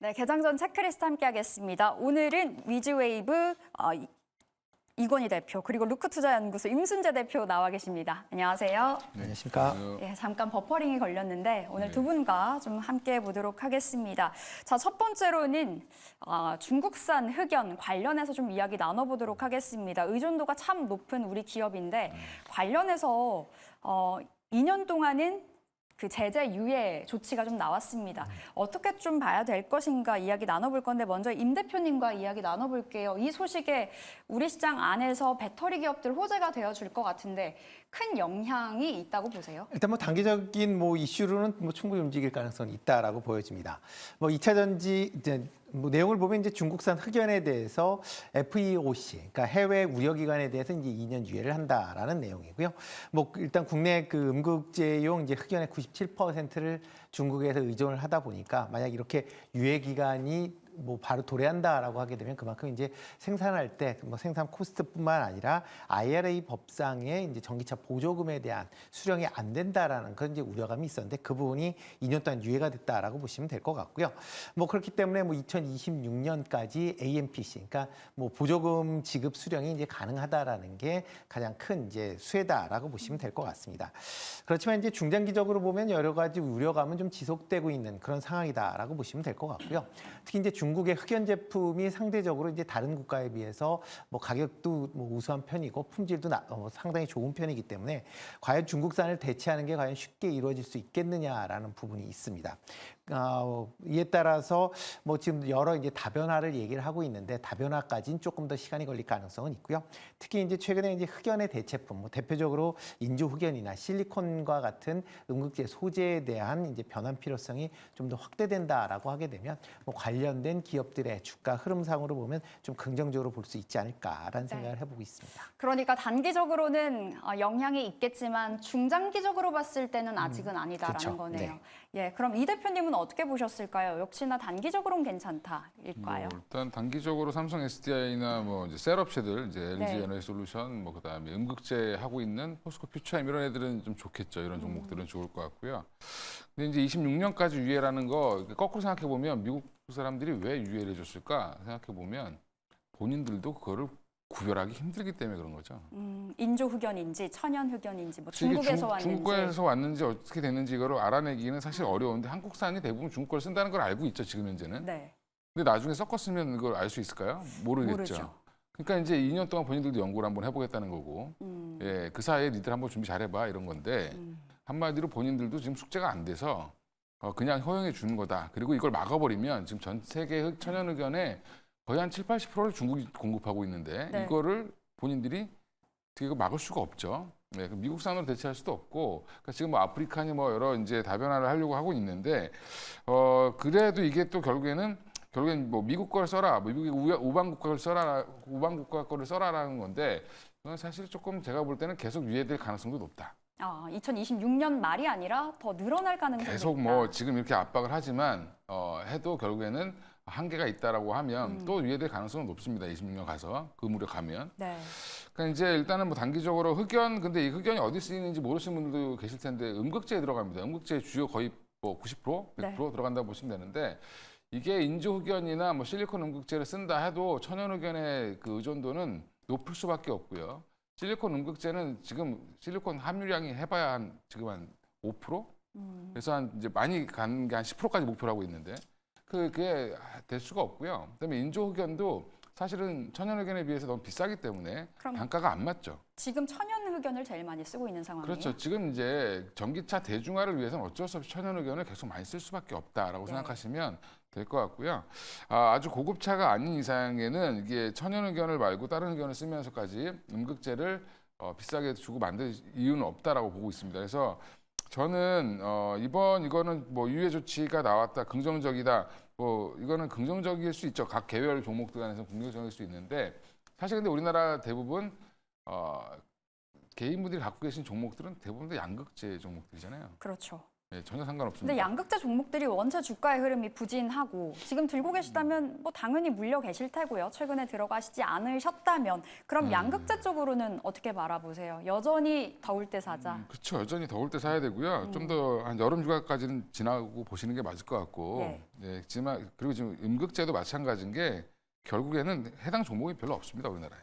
네, 개장 전 체크리스트 함께 하겠습니다. 오늘은 위즈웨이브 이건희 대표 그리고 루크투자연구소 임순재 대표 나와 계십니다. 안녕하세요. 네, 안녕하십니까. 예, 잠깐 버퍼링이 걸렸는데 오늘 두 분과 좀 함께 보도록 하겠습니다. 자, 첫 번째로는 중국산 흑연 관련해서 좀 이야기 나눠보도록 하겠습니다. 의존도가 참 높은 우리 기업인데 관련해서 2년 동안은 그 제재 유예 조치가 좀 나왔습니다. 어떻게 좀 봐야 될 것인가 이야기 나눠볼 건데 먼저 임 대표님과 이야기 나눠볼게요. 이 소식에 우리 시장 안에서 배터리 기업들 호재가 되어줄 것 같은데 큰 영향이 있다고 보세요? 일단 단기적인 이슈로는 충분히 움직일 가능성이 있다라고 보여집니다. 2차 전지 이제 내용을 보면 이제 중국산 흑연에 대해서 FEOC, 그러니까 해외 우려기관에 대해서 이제 2년 유예를 한다라는 내용이고요. 일단 국내 그 음극재용 이제 흑연의 97%를 중국에서 의존을 하다 보니까 만약 이렇게 유예 기간이 바로 도래한다라고 하게 되면 그만큼 이제 생산할 때 생산 코스트뿐만 아니라 IRA 법상의 이제 전기차 보조금에 대한 수령이 안 된다라는 그런 이제 우려감이 있었는데 그 부분이 2년 동안 유예가 됐다라고 보시면 될 것 같고요. 그렇기 때문에 2026년까지 AMPC, 그러니까 보조금 지급 수령이 이제 가능하다라는 게 가장 큰 이제 수혜다라고 보시면 될 것 같습니다. 그렇지만 이제 중장기적으로 보면 여러 가지 우려감은 좀 지속되고 있는 그런 상황이다라고 보시면 될 것 같고요. 특히 이제 중국의 흑연 제품이 상대적으로 이제 다른 국가에 비해서 가격도 우수한 편이고 품질도 상당히 좋은 편이기 때문에 과연 중국산을 대체하는 게 과연 쉽게 이루어질 수 있겠느냐라는 부분이 있습니다. 이에 따라서 지금 여러 이제 다변화를 얘기를 하고 있는데 다변화까지는 조금 더 시간이 걸릴 가능성은 있고요. 특히 이제 최근에 이제 흑연의 대체품, 대표적으로 인조 흑연이나 실리콘과 같은 음극재 소재에 대한 이제 변환 필요성이 좀 더 확대된다라고 하게 되면 관련된 기업들의 주가 흐름상으로 보면 좀 긍정적으로 볼 수 있지 않을까라는 생각을 해보고 있습니다. 그러니까 단기적으로는 영향이 있겠지만 중장기적으로 봤을 때는 아직은 아니다라는 그렇죠. 거네요. 네. 예, 그럼 이 대표님은 어떻게 보셨을까요? 역시나 단기적으로는 괜찮다일까요? 일단 단기적으로 삼성 SDI나 이제 셀업체들, 이제 LG 네. 에너지 솔루션, 그다음에 음극재 하고 있는 포스코 퓨처엠 이런 애들은 좀 좋겠죠. 이런 종목들은 좋을 것 같고요. 근데 이제 26년까지 유예라는 거 거꾸로 생각해 보면 미국 사람들이 왜 유예를 해줬을까 생각해 보면 본인들도 그거를 구별하기 힘들기 때문에 그런 거죠. 인조 흑연인지 천연 흑연인지 이게 중국에서 왔는지. 중국에서 왔는지 어떻게 됐는지 이거를 알아내기는 사실 어려운데 한국산이 대부분 중국 걸 쓴다는 걸 알고 있죠, 지금 현재는. 네. 근데 나중에 섞었으면 이걸 알 수 있을까요? 모르겠죠. 모르죠. 그러니까 이제 2년 동안 본인들도 연구를 한번 해보겠다는 거고, 예, 그 사이에 니들 한번 준비 잘해봐 이런 건데 한마디로 본인들도 지금 숙제가 안 돼서 그냥 허용해 주는 거다. 그리고 이걸 막아버리면 지금 전 세계 천연 흑연의 거의 한 70~80%를 중국이 공급하고 있는데 네. 이거를 본인들이 어떻게 막을 수가 없죠. 네, 미국산으로 대체할 수도 없고, 그러니까 지금 아프리카니 여러 이제 다변화를 하려고 하고 있는데, 그래도 이게 또 결국엔 미국 걸 써라, 미국의 우방국가 걸 써라, 우방국가 거를 써라라는 건데, 그건 사실 조금 제가 볼 때는 계속 유예될 가능성도 높다. 2026년 말이 아니라 더 늘어날 가능성이 계속 있다. 지금 이렇게 압박을 하지만 해도 결국에는 한계가 있다라고 하면 또 유예될 가능성은 높습니다. 26년 가서 그 무렵 가면. 네. 그러니까 이제 일단은 단기적으로 흑연, 근데 이 흑연이 어디 쓰이는지 모르시는 분들도 계실 텐데 음극재에 들어갑니다. 음극재 주요 거의 90%, 100% 네. 들어간다고 보시면 되는데 이게 인조 흑연이나 실리콘 음극재를 쓴다 해도 천연 흑연의 그 의존도는 높을 수밖에 없고요. 실리콘 음극재는 지금 실리콘 함유량이 해봐야 지금 한 5%? 그래서 이제 많이 간 게 한 10%까지 목표로 하고 있는데 그게 될 수가 없고요. 그다음에 인조 흑연도 사실은 천연 흑연에 비해서 너무 비싸기 때문에 그럼 단가가 안 맞죠. 지금 천연 흑연을 제일 많이 쓰고 있는 상황이에요. 그렇죠. 지금 이제 전기차 대중화를 위해서는 어쩔 수 없이 천연 흑연을 계속 많이 쓸 수밖에 없다라고 네. 생각하시면 될 것 같고요. 아주 고급차가 아닌 이상에는 이게 천연 흑연을 말고 다른 흑연을 쓰면서까지 음극재를 비싸게 주고 만들 이유는 없다라고 보고 있습니다. 그래서 저는 이거는 유예 조치가 나왔다, 긍정적이다. 이거는 긍정적일 수 있죠. 각 개별 종목들 간에서 긍정적일 수 있는데 사실 근데 우리나라 대부분 개인분들이 갖고 계신 종목들은 대부분 다 양극재 종목들이잖아요. 그렇죠. 예, 전혀 상관없습니다. 근데 양극재 종목들이 원체 주가의 흐름이 부진하고 지금 들고 계시다면 뭐 당연히 물려 계실 테고요. 최근에 들어가시지 않으셨다면 그럼 양극재 쪽으로는 어떻게 바라보세요? 여전히 더울 때 사자. 그렇죠. 여전히 더울 때 사야 되고요. 좀 더 한 여름 휴가까지는 지나고 보시는 게 맞을 것 같고. 네. 네, 그리고 지금 음극재도 마찬가지인 게 결국에는 해당 종목이 별로 없습니다, 우리나라에.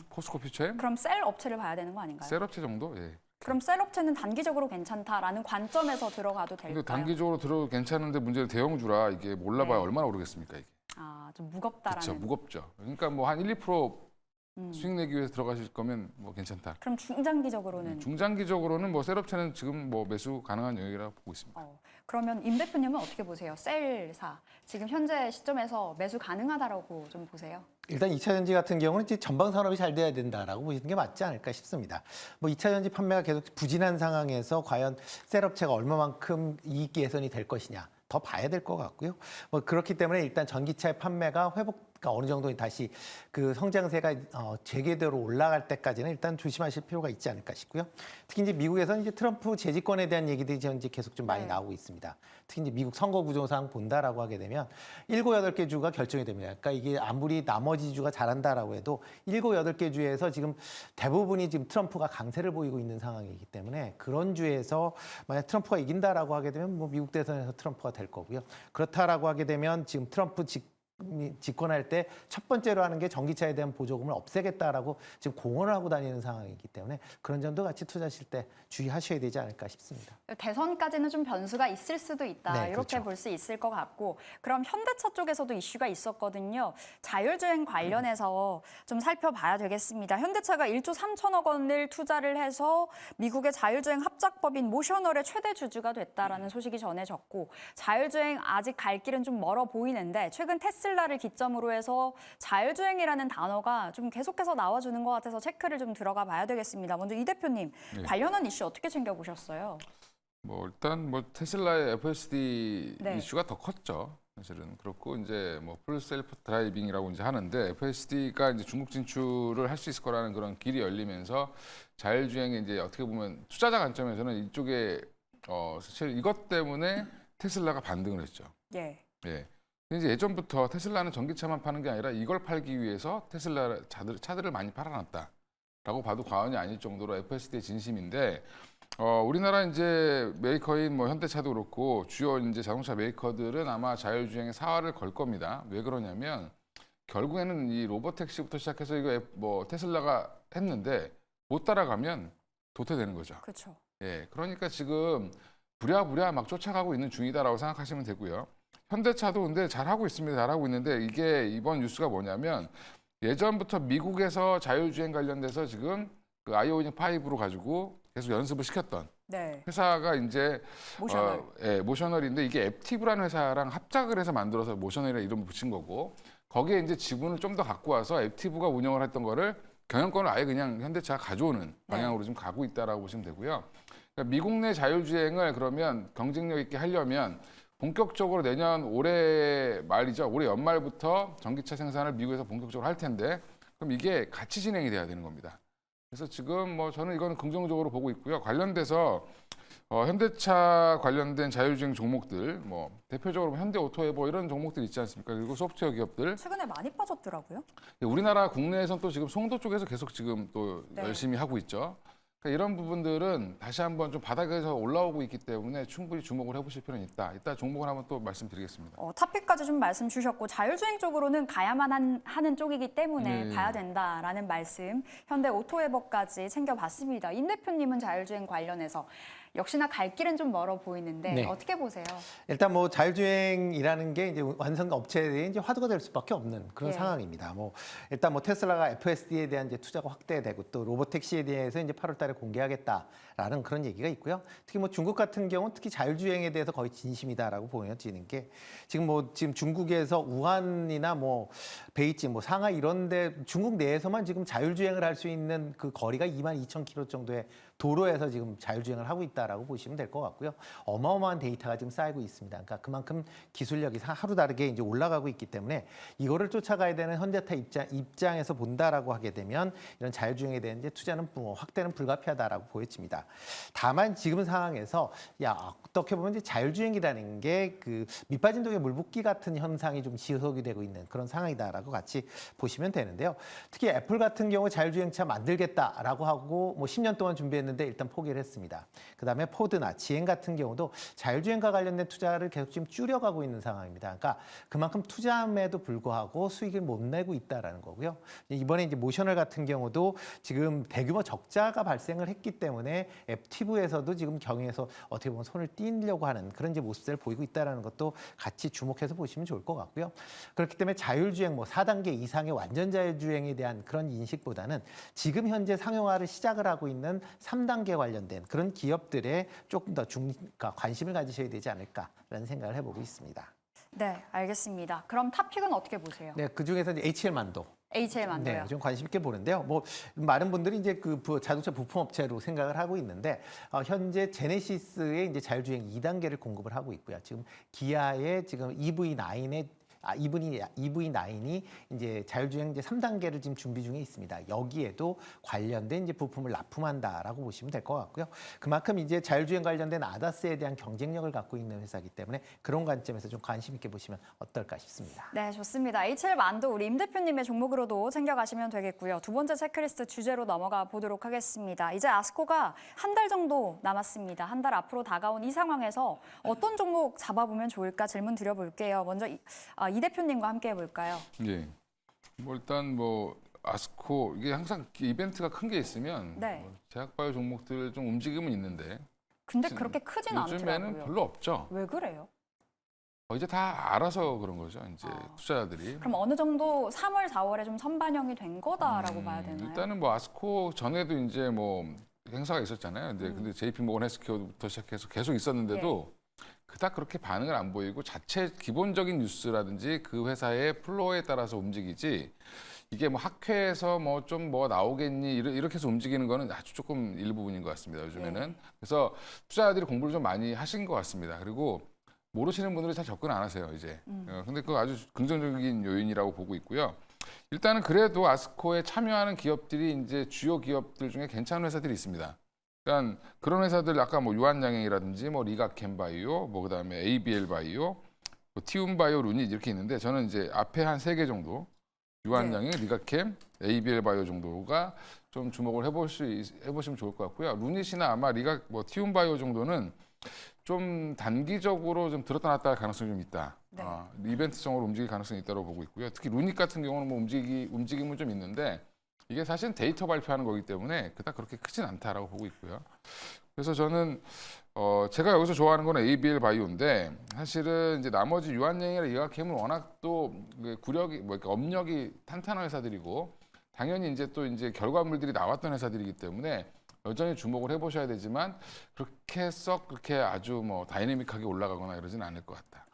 포스코 퓨처엠, 그럼 셀 업체를 봐야 되는 거 아닌가요? 셀업체 정도. 예. 그럼 셀 업체는 단기적으로 괜찮다라는 관점에서 들어가도 근데 될까요? 단기적으로 들어도 괜찮은데 문제는 대형주라 이게 몰라봐야 네. 얼마나 오르겠습니까, 이게. 아, 좀 무겁다라는. 그렇죠. 무겁죠. 그러니까 뭐 한 1, 2% 수익 내기 위해서 들어가실 거면 뭐 괜찮다. 그럼 중장기적으로는 중장기적으로는 뭐 셀업체는 지금 뭐 매수 가능한 영역이라고 보고 있습니다. 그러면 임 대표님은 어떻게 보세요? 셀사 지금 현재 시점에서 매수 가능하다라고 좀 보세요? 일단 2차 전지 같은 경우는 이제 전방 산업이 잘 돼야 된다라고 보시는 게 맞지 않을까 싶습니다. 뭐 2차 전지 판매가 계속 부진한 상황에서 과연 셀업체가 얼마만큼 이익 개선이 될 것이냐 더 봐야 될 것 같고요. 뭐 그렇기 때문에 일단 전기차의 판매가 회복가 어느 정도 다시 그 성장세가 재개대로 올라갈 때까지는 일단 조심하실 필요가 있지 않을까 싶고요. 특히 이제 미국에서는 이제 트럼프 재집권에 대한 얘기들이 이제 계속 좀 많이 네. 나오고 있습니다. 특히 이제 미국 선거 구조상 본다라고 하게 되면 7, 8개 주가 결정이 됩니다. 그러니까 이게 아무리 나머지 주가 잘한다라고 해도 7, 8개 주에서 지금 대부분이 지금 트럼프가 강세를 보이고 있는 상황이기 때문에 그런 주에서 만약 트럼프가 이긴다라고 하게 되면 뭐 미국 대선에서 트럼프가 될 거고요. 그렇다라고 하게 되면 지금 트럼프 집권할 때 첫 번째로 하는 게 전기차에 대한 보조금을 없애겠다라고 지금 공언을 하고 다니는 상황이기 때문에 그런 점도 같이 투자하실 때 주의하셔야 되지 않을까 싶습니다. 대선까지는 좀 변수가 있을 수도 있다. 네, 이렇게 그렇죠. 볼 수 있을 것 같고 그럼 현대차 쪽에서도 이슈가 있었거든요. 자율주행 관련해서 좀 살펴봐야 되겠습니다. 현대차가 1조 3천억 원을 투자를 해서 미국의 자율주행 합작법인 모셔널의 최대 주주가 됐다라는 소식이 전해졌고 자율주행 아직 갈 길은 좀 멀어 보이는데 최근 테슬라를 기점으로 해서 자율주행이라는 단어가 좀 계속해서 나와주는 것 같아서 체크를 좀 들어가 봐야 되겠습니다. 먼저 이 대표님 네. 관련한 이슈 어떻게 챙겨보셨어요? 뭐 일단 뭐 테슬라의 FSD 네. 이슈가 더 컸죠. 사실은 그렇고 이제 뭐 풀 셀프 드라이빙이라고 이제 하는데 FSD가 이제 중국 진출을 할 수 있을 거라는 그런 길이 열리면서 자율주행이 이제 어떻게 보면 투자자 관점에서는 이쪽에 사실 이것 때문에 테슬라가 반등을 했죠. 예. 예. 근데 이제 예전부터 테슬라는 전기차만 파는 게 아니라 이걸 팔기 위해서 테슬라 차들을 많이 팔아놨다라고 봐도 과언이 아닐 정도로 FSD의 진심인데 우리나라 이제 메이커인 뭐 현대차도 그렇고 주요 이제 자동차 메이커들은 아마 자율주행에 사활을 걸 겁니다. 왜 그러냐면 결국에는 이 로보택시부터 시작해서 이거 뭐 테슬라가 했는데 못 따라가면 도태되는 거죠. 그렇죠. 예. 그러니까 지금 부랴부랴 막 쫓아가고 있는 중이다라고 생각하시면 되고요. 현대차도 근데 잘하고 있습니다. 잘하고 있는데 이게 이번 뉴스가 뭐냐면 예전부터 미국에서 자율주행 관련돼서 지금 그 아이오닉 5로 가지고 계속 연습을 시켰던 네. 회사가 이제 모셔널. 모셔널인데 이게 앱티브라는 회사랑 합작을 해서 만들어서 모셔널이라는 이름을 붙인 거고 거기에 이제 지분을 좀 더 갖고 와서 앱티브가 운영을 했던 거를 경영권을 아예 그냥 현대차가 가져오는 방향으로 좀 가고 있다라고 보시면 되고요. 그러니까 미국 내 자율주행을 그러면 경쟁력 있게 하려면 본격적으로 내년 올해 말이죠. 올해 연말부터 전기차 생산을 미국에서 본격적으로 할 텐데 그럼 이게 같이 진행이 돼야 되는 겁니다. 그래서 지금 뭐 저는 이거는 긍정적으로 보고 있고요. 관련돼서 현대차 관련된 자율주행 종목들 뭐 대표적으로 현대오토에버 이런 종목들 있지 않습니까? 그리고 소프트웨어 기업들 최근에 많이 빠졌더라고요. 우리나라 국내에선 또 지금 송도 쪽에서 계속 지금 또 네. 열심히 하고 있죠. 그러니까 이런 부분들은 다시 한번 좀 바닥에서 올라오고 있기 때문에 충분히 주목을 해보실 필요는 있다. 이따 종목을 한번 또 말씀드리겠습니다. 탑픽까지 좀 말씀 주셨고 자율주행 쪽으로는 가야만 하는 쪽이기 때문에 네. 봐야 된다라는 말씀 현대 오토에버까지 챙겨봤습니다. 임 대표님은 자율주행 관련해서 역시나 갈 길은 좀 멀어 보이는데 네. 어떻게 보세요? 일단 뭐 자율주행이라는 게 이제 완성 업체에 이제 화두가 될 수밖에 없는 그런 예. 상황입니다. 뭐 일단 뭐 테슬라가 FSD에 대한 이제 투자가 확대되고 또 로보택시에 대해서 이제 8월달에 공개하겠다라는 그런 얘기가 있고요. 특히 뭐 중국 같은 경우는 특히 자율주행에 대해서 거의 진심이다라고 보여지는 게 지금 중국에서 우한이나 뭐 베이징, 뭐 상하이 이런데 중국 내에서만 지금 자율주행을 할 수 있는 그 거리가 22,000km 정도의 도로에서 지금 자율주행을 하고 있다. 있다라고 보시면 될 것 같고요. 어마어마한 데이터가 지금 쌓이고 있습니다. 그러니까 그만큼 기술력이 하루 다르게 이제 올라가고 있기 때문에 이거를 쫓아가야 되는 현대차 입장에서 본다라고 하게 되면 이런 자율주행에 대한 이제 투자는 확대는 불가피하다라고 보여집니다. 다만 지금 상황에서 어떻게 보면 이제 자율주행이라는 게 그 밑빠진 독에 물 붓기 같은 현상이 좀 지속이 되고 있는 그런 상황이다라고 같이 보시면 되는데요. 특히 애플 같은 경우 자율주행차 만들겠다라고 하고 뭐 10년 동안 준비했는데 일단 포기를 했습니다. 그다음에 포드나 GM 같은 경우도 자율주행과 관련된 투자를 계속 지금 줄여가고 있는 상황입니다. 그러니까 그만큼 투자함에도 불구하고 수익을 못 내고 있다라는 거고요. 이번에 이제 모셔널 같은 경우도 지금 대규모 적자가 발생을 했기 때문에 앱티브에서도 지금 경영에서 어떻게 보면 손을 띄려고 하는 그런 이제 모습들을 보이고 있다라는 것도 같이 주목해서 보시면 좋을 것 같고요. 그렇기 때문에 자율주행 뭐 4단계 이상의 완전 자율주행에 대한 그런 인식보다는 지금 현재 상용화를 시작을 하고 있는 3단계 관련된 그런 기업들에 조금 더 그러니까 관심을 가지셔야 되지 않을까라는 생각을 해보고 있습니다. 네, 알겠습니다. 그럼 탑픽은 어떻게 보세요? 네, 그 중에서 HL만도. HL만도요. 네, 좀 관심 있게 보는데요. 뭐 많은 분들이 이제 그 자동차 부품 업체로 생각을 하고 있는데 현재 제네시스의 이제 자율주행 2단계를 공급을 하고 있고요. 지금 기아의 지금 EV9의 EV9이 이제 자율주행 이제 3단계를 지금 준비 중에 있습니다. 여기에도 관련된 이제 부품을 납품한다라고 보시면 될 것 같고요. 그만큼 이제 자율주행 관련된 아다스에 대한 경쟁력을 갖고 있는 회사이기 때문에 그런 관점에서 좀 관심 있게 보시면 어떨까 싶습니다. 네, 좋습니다. HL만도 우리 임 대표님의 종목으로도 챙겨가시면 되겠고요. 두 번째 체크리스트 주제로 넘어가 보도록 하겠습니다. 이제 아스코가 한 달 정도 남았습니다. 한 달 앞으로 다가온 이 상황에서 어떤 종목 잡아보면 좋을까 질문 드려볼게요. 먼저 이 대표님과 함께 해볼까요? 예. 뭐 일단 뭐 아스코 이게 항상 이벤트가 큰 게 있으면 네. 뭐 제약바이오 종목들 좀 움직임은 있는데 근데 그렇게 크진 요즘에는 않더라고요. 별로 없죠. 왜 그래요? 이제 다 알아서 그런 거죠. 이제 투자자들이. 그럼 어느 정도 3월, 4월에 좀 선반영이 된 거다라고 봐야 되나요? 일단은 뭐 아스코 전에도 이제 뭐 행사가 있었잖아요. 근데 JP 모건 헬스케어부터 시작해서 계속 있었는데도 그닥 그렇게 반응을 안 보이고 자체 기본적인 뉴스라든지 그 회사의 플로어에 따라서 움직이지 이게 뭐 학회에서 뭐 좀 뭐 나오겠니 이렇게 해서 움직이는 거는 아주 조금 일부분인 것 같습니다. 요즘에는. 그래서 투자자들이 공부를 좀 많이 하신 것 같습니다. 그리고 모르시는 분들이 잘 접근 안 하세요, 이제. 근데 그거 아주 긍정적인 요인이라고 보고 있고요. 일단은 그래도 아스코에 참여하는 기업들이 이제 주요 기업들 중에 괜찮은 회사들이 있습니다. 그러니까 그런 회사들 아까 뭐 유한양행이라든지 뭐 리가캠바이오, 뭐 그다음에 ABL바이오, 뭐 티움바이오, 루닛 이렇게 있는데 저는 이제 앞에 한 3개 정도 유한양행, 리가캠, ABL바이오 정도가 좀 주목을 해보시면 좋을 것 같고요. 루닛이나 아마 티움바이오 정도는 좀 단기적으로 좀 들었다 놨다 할 가능성이 좀 있다. 네. 이벤트성으로 움직일 가능성이 있다고 보고 있고요. 특히 루닛 같은 경우는 뭐 움직임은 좀 있는데 이게 사실 데이터 발표하는 거기 때문에 그닥 그렇게 크진 않다라고 보고 있고요. 그래서 저는 제가 여기서 좋아하는 건 ABL 바이오인데 사실은 이제 나머지 유한양이나 리가캠은 워낙 또 구력이 뭐 이렇게 업력이 탄탄한 회사들이고 당연히 이제 또 이제 결과물들이 나왔던 회사들이기 때문에 여전히 주목을 해보셔야 되지만 그렇게 아주 뭐 다이내믹하게 올라가거나 이러진 않을 것 같다.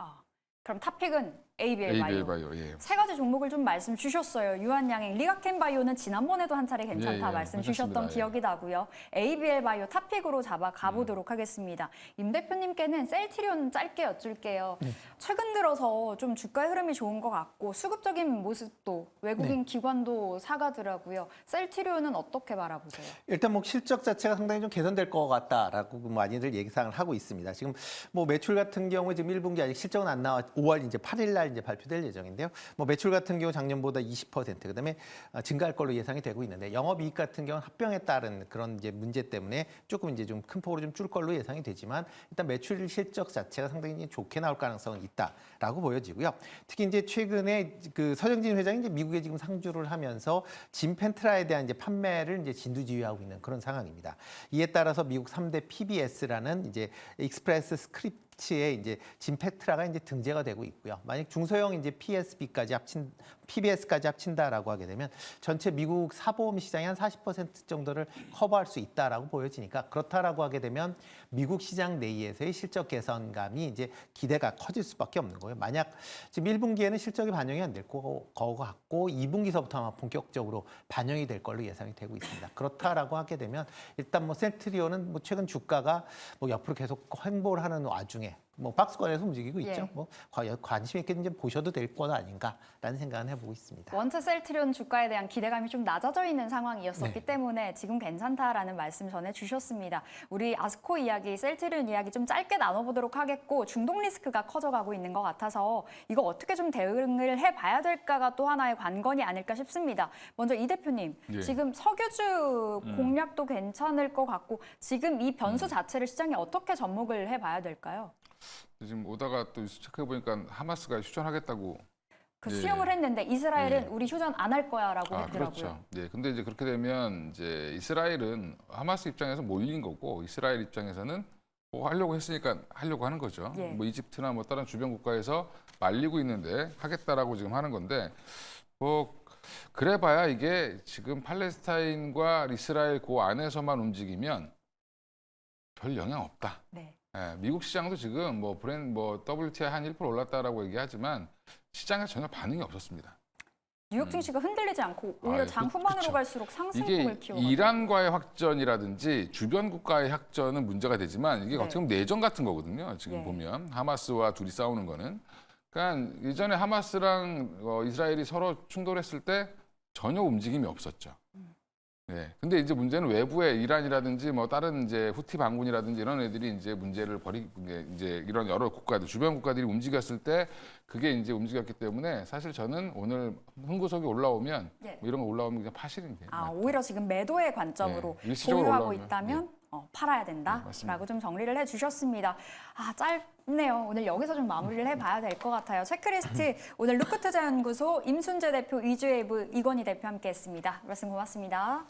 그럼 탑픽은 ABL 바이오. 예. 세 가지 종목을 좀 말씀 주셨어요. 유한양행, 리가캠 바이오는 지난번에도 한 차례 괜찮다 말씀 주셨던 괜찮습니다. 기억이 나고요. ABL 바이오 탑픽으로 잡아 가보도록 하겠습니다. 임 대표님께는 셀트리온 짧게 여쭐게요. 최근 들어서 좀 주가 흐름이 좋은 것 같고 수급적인 모습도 외국인 기관도 사가더라고요. сел트리온은 어떻게 바라보세요? 일단 뭐 실적 자체가 상당히 좀 개선될 것 같다라고 많이들 예상을 하고 있습니다. 지금 뭐 매출 같은 경우 지금 1분기 아직 실적은 안 나와 5월 이제 8일 날 이제 발표될 예정인데요. 뭐 매출 같은 경우 작년보다 20% 그다음에 증가할 걸로 예상이 되고 있는데 영업이익 같은 경우는 합병에 따른 그런 이제 문제 때문에 조금 이제 좀 큰 폭으로 좀 줄 걸로 예상이 되지만 일단 매출 실적 자체가 상당히 좋게 나올 가능성은 있다라고 보여지고요. 특히 이제 최근에 그 서정진 회장이 이제 미국에 지금 상주를 하면서 진펜트라에 대한 이제 판매를 이제 진두지휘하고 있는 그런 상황입니다. 이에 따라서 미국 3대 PBS라는 이제 익스프레스 스크립트에 이제 진펜트라가 이제 등재가 되고 있고요. 만약 중소형 이제 PSB까지 합친 PBS까지 합친다라고 하게 되면 전체 미국 사보험 시장의 한 40% 정도를 커버할 수 있다라고 보여지니까 그렇다라고 하게 되면 미국 시장 내에서의 실적 개선감이 이제 기대가 커질 수밖에 없는 거예요. 만약 지금 1분기에는 실적이 반영이 안 될 거 같고 2분기서부터 아마 본격적으로 반영이 될 걸로 예상이 되고 있습니다. 그렇다라고 하게 되면 일단 뭐 센트리온은 뭐 최근 주가가 뭐 옆으로 계속 횡보를 하는 와중에 뭐 박스권에서 움직이고 있죠. 예. 뭐 관심 있게 이제 보셔도 될 건 아닌가라는 생각은 해보고 있습니다. 원트 셀트리온 주가에 대한 기대감이 좀 낮아져 있는 상황이었었기 네. 때문에 지금 괜찮다라는 말씀 전해주셨습니다. 우리 아스코 이야기, 셀트리온 이야기 좀 짧게 나눠보도록 하겠고 중동 리스크가 커져가고 있는 것 같아서 이거 어떻게 좀 대응을 해봐야 될까가 또 하나의 관건이 아닐까 싶습니다. 먼저 이 대표님, 예. 지금 석유주 공략도 괜찮을 것 같고 지금 이 변수 자체를 시장에 어떻게 접목을 해봐야 될까요? 지금 오다가 또 뉴스 체크해 보니까 하마스가 휴전하겠다고. 그 예. 수용을 했는데 이스라엘은 예. 우리 휴전 안 할 거야라고 했더라고요. 그렇죠. 예. 근데 이제 그렇게 되면 이제 이스라엘은 하마스 입장에서 몰린 거고 이스라엘 입장에서는 뭐 하려고 했으니까 하려고 하는 거죠. 예. 뭐 이집트나 뭐 다른 주변 국가에서 말리고 있는데 하겠다라고 지금 하는 건데 뭐 그래봐야 이게 지금 팔레스타인과 이스라엘 그 안에서만 움직이면 별 영향 없다. 네. 예, 미국 시장도 지금 뭐 WTI 한 1% 올랐다라고 얘기하지만 시장에 전혀 반응이 없었습니다. 뉴욕 증시가 흔들리지 않고 오히려 장 후반으로 그렇죠. 갈수록 상승폭을 이게 키워가지고. 이란과의 확전이라든지 주변 국가의 확전은 문제가 되지만 이게 네. 어떻게 보면 내전 같은 거거든요. 지금 예. 보면 하마스와 둘이 싸우는 거는. 그러니까 예전에 하마스랑 이스라엘이 서로 충돌했을 때 전혀 움직임이 없었죠. 네. 근데 이제 문제는 외부에 이란이라든지 뭐 다른 이제 후티 반군이라든지 이런 애들이 이제 문제를 이제 이런 여러 국가들, 주변 국가들이 움직였을 때 그게 이제 움직였기 때문에 사실 저는 오늘 흥구석이 올라오면 예. 뭐 이런 거 올라오면 그냥 파시는 게 아, 오히려 지금 매도의 관점으로 네, 일시적으로 보유하고 올라오면, 있다면 팔아야 네, 된다라고 맞습니다. 좀 정리를 해주셨습니다. 아, 짧네요. 오늘 여기서 좀 마무리를 해봐야 될 것 같아요. 체크리스트 오늘 루크투자연구소 임순재 대표, 이주웨이브 이건희 대표 함께했습니다. 말씀 고맙습니다.